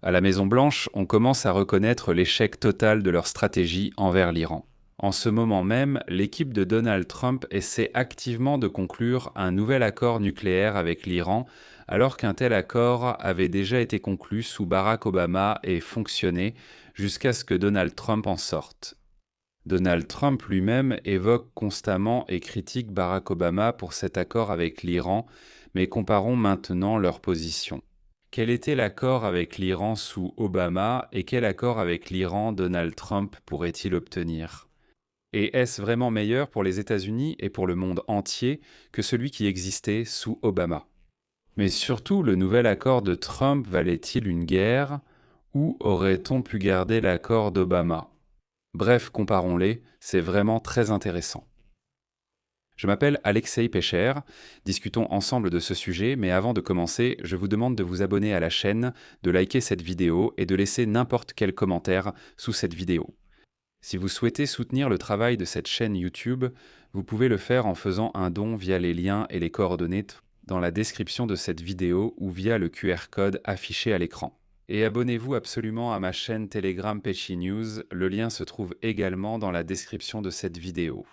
À la Maison-Blanche, on commence à reconnaître l'échec total de leur stratégie envers l'Iran. En ce moment même, l'équipe de Donald Trump essaie activement de conclure un nouvel accord nucléaire avec l'Iran, alors qu'un tel accord avait déjà été conclu sous Barack Obama et fonctionné jusqu'à ce que Donald Trump en sorte. Donald Trump lui-même évoque constamment et critique Barack Obama pour cet accord avec l'Iran, mais comparons maintenant leurs positions. Quel était l'accord avec l'Iran sous Obama et quel accord avec l'Iran Donald Trump pourrait-il obtenir? Et est-ce vraiment meilleur pour les États-Unis et pour le monde entier que celui qui existait sous Obama? Mais surtout, le nouvel accord de Trump valait-il une guerre ou aurait-on pu garder l'accord d'Obama? Bref, comparons-les, c'est vraiment très intéressant. Je m'appelle Alexei Pecher, discutons ensemble de ce sujet, mais avant de commencer, je vous demande de vous abonner à la chaîne, de liker cette vidéo et de laisser n'importe quel commentaire sous cette vidéo. Si vous souhaitez soutenir le travail de cette chaîne YouTube, vous pouvez le faire en faisant un don via les liens et les coordonnées dans la description de cette vidéo ou via le QR code affiché à l'écran. Et abonnez-vous absolument à ma chaîne Telegram Pechi News, le lien se trouve également dans la description de cette vidéo.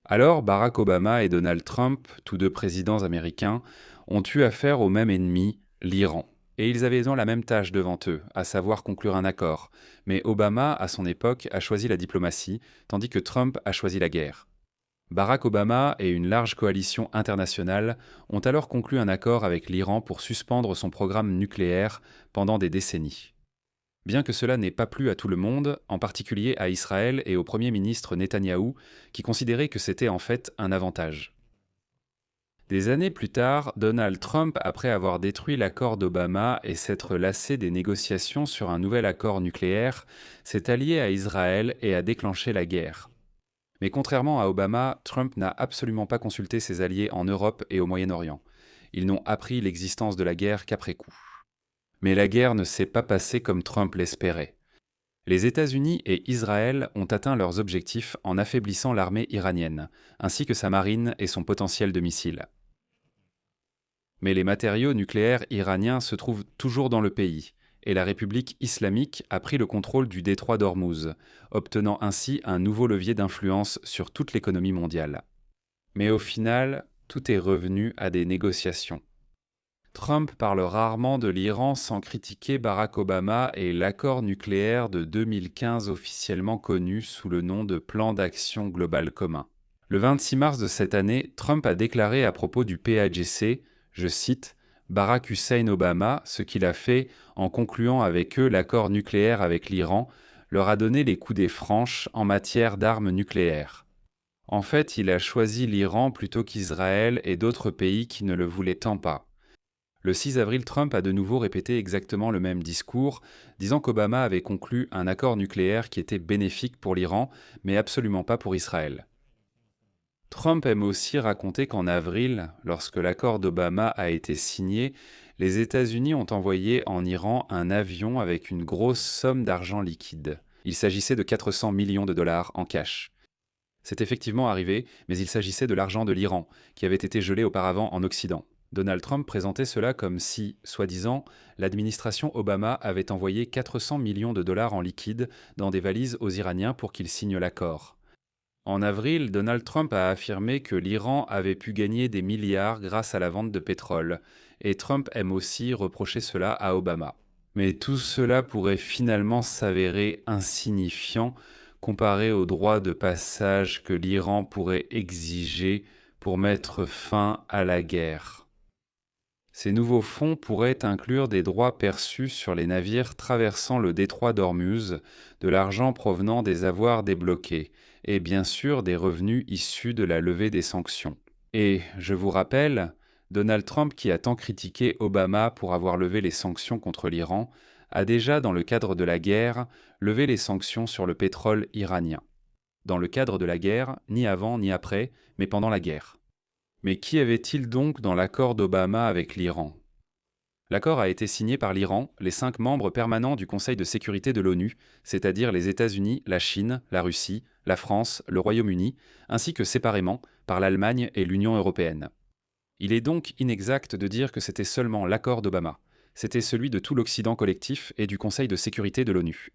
Alors, Barack Obama et Donald Trump, tous deux présidents américains, ont eu affaire au même ennemi, l'Iran. Et ils avaient donc la même tâche devant eux, à savoir conclure un accord. Mais Obama, à son époque, a choisi la diplomatie, tandis que Trump a choisi la guerre. Barack Obama et une large coalition internationale ont alors conclu un accord avec l'Iran pour suspendre son programme nucléaire pendant des décennies. Bien que cela n'ait pas plu à tout le monde, en particulier à Israël et au Premier ministre Netanyahou, qui considérait que c'était en fait un avantage. Des années plus tard, Donald Trump, après avoir détruit l'accord d'Obama et s'être lassé des négociations sur un nouvel accord nucléaire, s'est allié à Israël et a déclenché la guerre. Mais contrairement à Obama, Trump n'a absolument pas consulté ses alliés en Europe et au Moyen-Orient. Ils n'ont appris l'existence de la guerre qu'après coup. Mais la guerre ne s'est pas passée comme Trump l'espérait. Les États-Unis et Israël ont atteint leurs objectifs en affaiblissant l'armée iranienne, ainsi que sa marine et son potentiel de missiles. Mais les matériaux nucléaires iraniens se trouvent toujours dans le pays, et la République islamique a pris le contrôle du détroit d'Ormuz, obtenant ainsi un nouveau levier d'influence sur toute l'économie mondiale. Mais au final, tout est revenu à des négociations. Trump parle rarement de l'Iran sans critiquer Barack Obama et l'accord nucléaire de 2015 officiellement connu sous le nom de Plan d'action global commun. Le 26 mars de cette année, Trump a déclaré à propos du PAGC, je cite, « Barack Hussein Obama, ce qu'il a fait en concluant avec eux l'accord nucléaire avec l'Iran, leur a donné les coudées franches en matière d'armes nucléaires. En fait, il a choisi l'Iran plutôt qu'Israël et d'autres pays qui ne le voulaient tant pas. » Le 6 avril, Trump a de nouveau répété exactement le même discours, disant qu'Obama avait conclu un accord nucléaire qui était bénéfique pour l'Iran, mais absolument pas pour Israël. Trump aime aussi raconter qu'en avril, lorsque l'accord d'Obama a été signé, les États-Unis ont envoyé en Iran un avion avec une grosse somme d'argent liquide. Il s'agissait de 400 millions de dollars en cash. C'est effectivement arrivé, mais il s'agissait de l'argent de l'Iran, qui avait été gelé auparavant en Occident. Donald Trump présentait cela comme si, soi-disant, l'administration Obama avait envoyé 400 millions de dollars en liquide dans des valises aux Iraniens pour qu'ils signent l'accord. En avril, Donald Trump a affirmé que l'Iran avait pu gagner des milliards grâce à la vente de pétrole, et Trump aime aussi reprocher cela à Obama. Mais tout cela pourrait finalement s'avérer insignifiant comparé aux droits de passage que l'Iran pourrait exiger pour mettre fin à la guerre. Ces nouveaux fonds pourraient inclure des droits perçus sur les navires traversant le détroit d'Ormuz, de l'argent provenant des avoirs débloqués, et bien sûr des revenus issus de la levée des sanctions. Et, je vous rappelle, Donald Trump, qui a tant critiqué Obama pour avoir levé les sanctions contre l'Iran, a déjà, dans le cadre de la guerre, levé les sanctions sur le pétrole iranien. Dans le cadre de la guerre, ni avant ni après, mais pendant la guerre. Mais qui avait-il donc dans l'accord d'Obama avec l'Iran? L'accord a été signé par l'Iran, les 5 membres permanents du Conseil de sécurité de l'ONU, c'est-à-dire les États-Unis, la Chine, la Russie, la France, le Royaume-Uni, ainsi que séparément par l'Allemagne et l'Union européenne. Il est donc inexact de dire que c'était seulement l'accord d'Obama. c'était celui de tout l'Occident collectif et du Conseil de sécurité de l'ONU.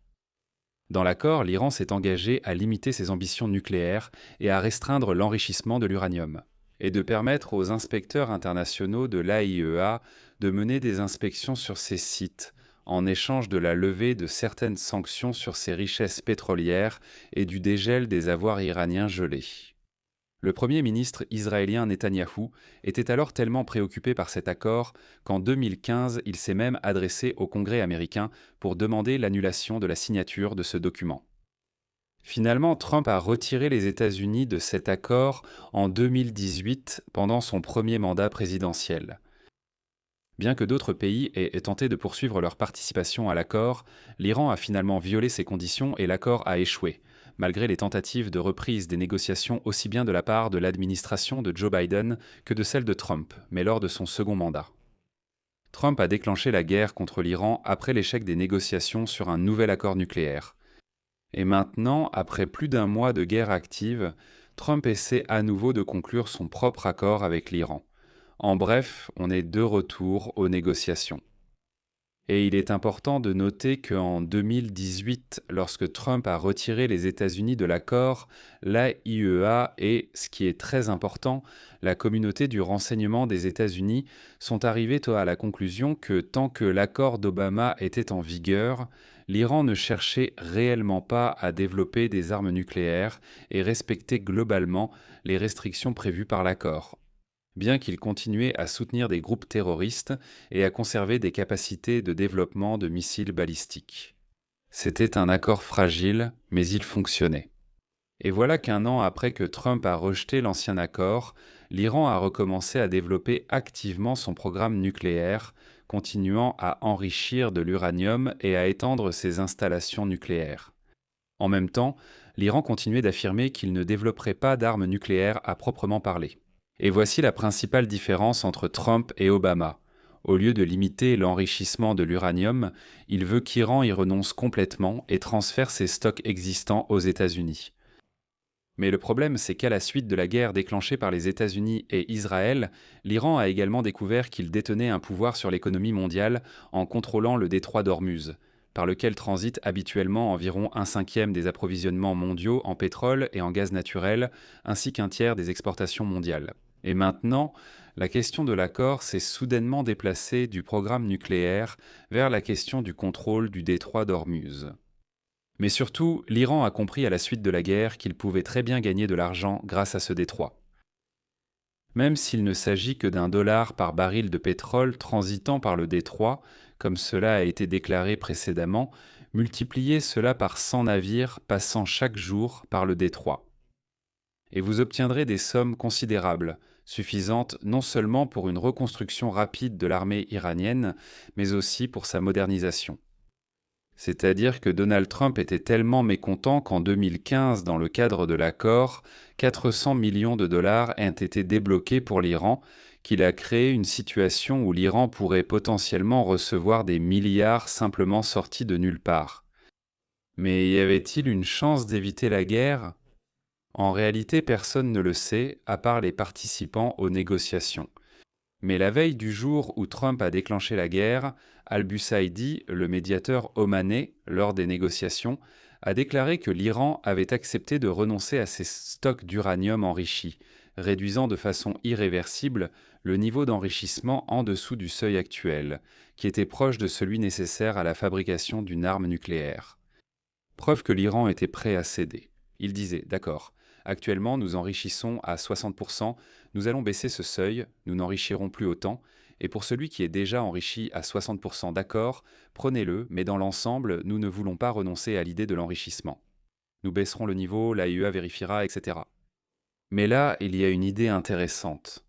Dans l'accord, l'Iran s'est engagé à limiter ses ambitions nucléaires et à restreindre l'enrichissement de l'uranium, et de permettre aux inspecteurs internationaux de l'AIEA de mener des inspections sur ses sites, en échange de la levée de certaines sanctions sur ses richesses pétrolières et du dégel des avoirs iraniens gelés. Le Premier ministre israélien Netanyahou était alors tellement préoccupé par cet accord qu'en 2015, il s'est même adressé au Congrès américain pour demander l'annulation de la signature de ce document. Finalement, Trump a retiré les États-Unis de cet accord en 2018 pendant son premier mandat présidentiel. Bien que d'autres pays aient tenté de poursuivre leur participation à l'accord, l'Iran a finalement violé ces conditions et l'accord a échoué, malgré les tentatives de reprise des négociations aussi bien de la part de l'administration de Joe Biden que de celle de Trump, mais lors de son second mandat. Trump a déclenché la guerre contre l'Iran après l'échec des négociations sur un nouvel accord nucléaire. Et maintenant, après plus d'un mois de guerre active, Trump essaie à nouveau de conclure son propre accord avec l'Iran. En bref, on est de retour aux négociations. Et il est important de noter qu'en 2018, lorsque Trump a retiré les États-Unis de l'accord, l'AIEA et, ce qui est très important, la communauté du renseignement des États-Unis sont arrivés à la conclusion que tant que l'accord d'Obama était en vigueur, l'Iran ne cherchait réellement pas à développer des armes nucléaires et respectait globalement les restrictions prévues par l'accord, bien qu'il continuait à soutenir des groupes terroristes et à conserver des capacités de développement de missiles balistiques. C'était un accord fragile, mais il fonctionnait. Et voilà qu'un an après que Trump a rejeté l'ancien accord, l'Iran a recommencé à développer activement son programme nucléaire, continuant à enrichir de l'uranium et à étendre ses installations nucléaires. En même temps, l'Iran continuait d'affirmer qu'il ne développerait pas d'armes nucléaires à proprement parler. Et voici la principale différence entre Trump et Obama. Au lieu de limiter l'enrichissement de l'uranium, il veut qu'Iran y renonce complètement et transfère ses stocks existants aux États-Unis. Mais le problème, c'est qu'à la suite de la guerre déclenchée par les États-Unis et Israël, l'Iran a également découvert qu'il détenait un pouvoir sur l'économie mondiale en contrôlant le détroit d'Ormuz, par lequel transitent habituellement environ 1/5 des approvisionnements mondiaux en pétrole et en gaz naturel, ainsi qu'un tiers des exportations mondiales. Et maintenant, la question de l'accord s'est soudainement déplacée du programme nucléaire vers la question du contrôle du détroit d'Ormuz. Mais surtout, l'Iran a compris à la suite de la guerre qu'il pouvait très bien gagner de l'argent grâce à ce détroit. Même s'il ne s'agit que d'1 $ par baril de pétrole transitant par le détroit, comme cela a été déclaré précédemment, multipliez cela par 100 navires passant chaque jour par le détroit. Et vous obtiendrez des sommes considérables, suffisantes non seulement pour une reconstruction rapide de l'armée iranienne, mais aussi pour sa modernisation. C'est-à-dire que Donald Trump était tellement mécontent qu'en 2015, dans le cadre de l'accord, 400 millions de dollars ont été débloqués pour l'Iran, qu'il a créé une situation où l'Iran pourrait potentiellement recevoir des milliards simplement sortis de nulle part. Mais y avait-il une chance d'éviter la guerre ? En réalité, personne ne le sait, à part les participants aux négociations. Mais la veille du jour où Trump a déclenché la guerre, Al-Busaydi, le médiateur omanais lors des négociations, a déclaré que l'Iran avait accepté de renoncer à ses stocks d'uranium enrichi, réduisant de façon irréversible le niveau d'enrichissement en dessous du seuil actuel, qui était proche de celui nécessaire à la fabrication d'une arme nucléaire. Preuve que l'Iran était prêt à céder. Il disait « D'accord, actuellement nous enrichissons à 60%, nous allons baisser ce seuil, nous n'enrichirons plus autant, et pour celui qui est déjà enrichi à 60% d'accord, prenez-le, mais dans l'ensemble, nous ne voulons pas renoncer à l'idée de l'enrichissement. Nous baisserons le niveau, l'AIEA vérifiera, etc. » Mais là, il y a une idée intéressante.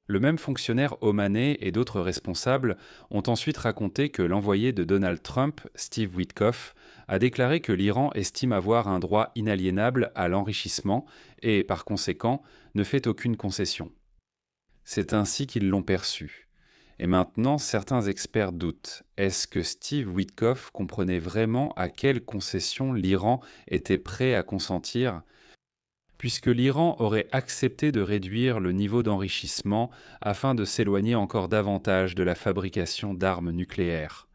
Le même fonctionnaire omanais et d'autres responsables ont ensuite raconté que l'envoyé de Donald Trump, Steve Witkoff, a déclaré que l'Iran estime avoir un droit inaliénable à l'enrichissement et, par conséquent, ne fait aucune concession. C'est ainsi qu'ils l'ont perçu. Et maintenant, certains experts doutent. Est-ce que Steve Witkoff comprenait vraiment à quelle concession l'Iran était prêt à consentir ? puisque l'Iran aurait accepté de réduire le niveau d'enrichissement afin de s'éloigner encore davantage de la fabrication d'armes nucléaires.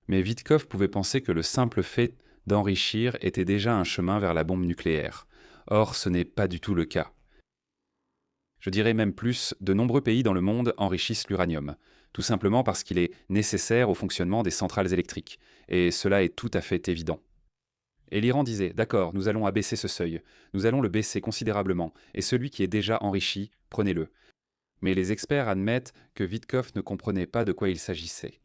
Mais Vitkov pouvait penser que le simple fait d'enrichir était déjà un chemin vers la bombe nucléaire. Or, ce n'est pas du tout le cas. Je dirais même plus, de nombreux pays dans le monde enrichissent l'uranium, tout simplement parce qu'il est nécessaire au fonctionnement des centrales électriques, et cela est tout à fait évident. Et l'Iran disait, d'accord, nous allons abaisser ce seuil, nous allons le baisser considérablement, et celui qui est déjà enrichi, prenez-le. Mais les experts admettent que Vitkov ne comprenait pas de quoi il s'agissait.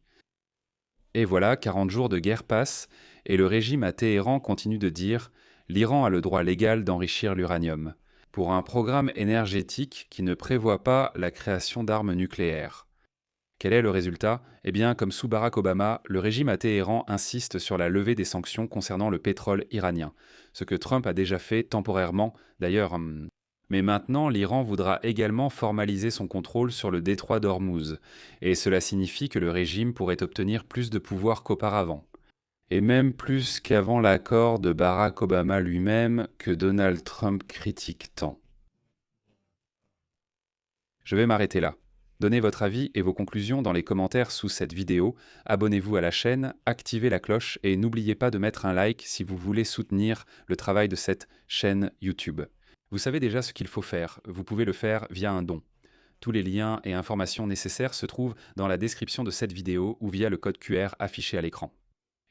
Et voilà, 40 jours de guerre passent, et le régime à Téhéran continue de dire « l'Iran a le droit légal d'enrichir l'uranium » pour un programme énergétique qui ne prévoit pas la création d'armes nucléaires. Quel est le résultat? Eh bien, comme sous Barack Obama, le régime à Téhéran insiste sur la levée des sanctions concernant le pétrole iranien, ce que Trump a déjà fait temporairement, d'ailleurs. Mais maintenant, l'Iran voudra également formaliser son contrôle sur le détroit d'Ormuz, et cela signifie que le régime pourrait obtenir plus de pouvoir qu'auparavant. Et même plus qu'avant l'accord de Barack Obama lui-même, que Donald Trump critique tant. Je vais m'arrêter là. Donnez votre avis et vos conclusions dans les commentaires sous cette vidéo, abonnez-vous à la chaîne, activez la cloche et n'oubliez pas de mettre un like si vous voulez soutenir le travail de cette chaîne YouTube. Vous savez déjà ce qu'il faut faire, vous pouvez le faire via un don. Tous les liens et informations nécessaires se trouvent dans la description de cette vidéo ou via le code QR affiché à l'écran.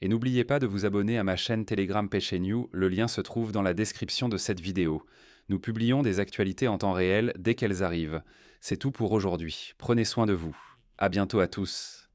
Et n'oubliez pas de vous abonner à ma chaîne Telegram Pechenew, le lien se trouve dans la description de cette vidéo. Nous publions des actualités en temps réel dès qu'elles arrivent. C'est tout pour aujourd'hui. Prenez soin de vous. À bientôt à tous.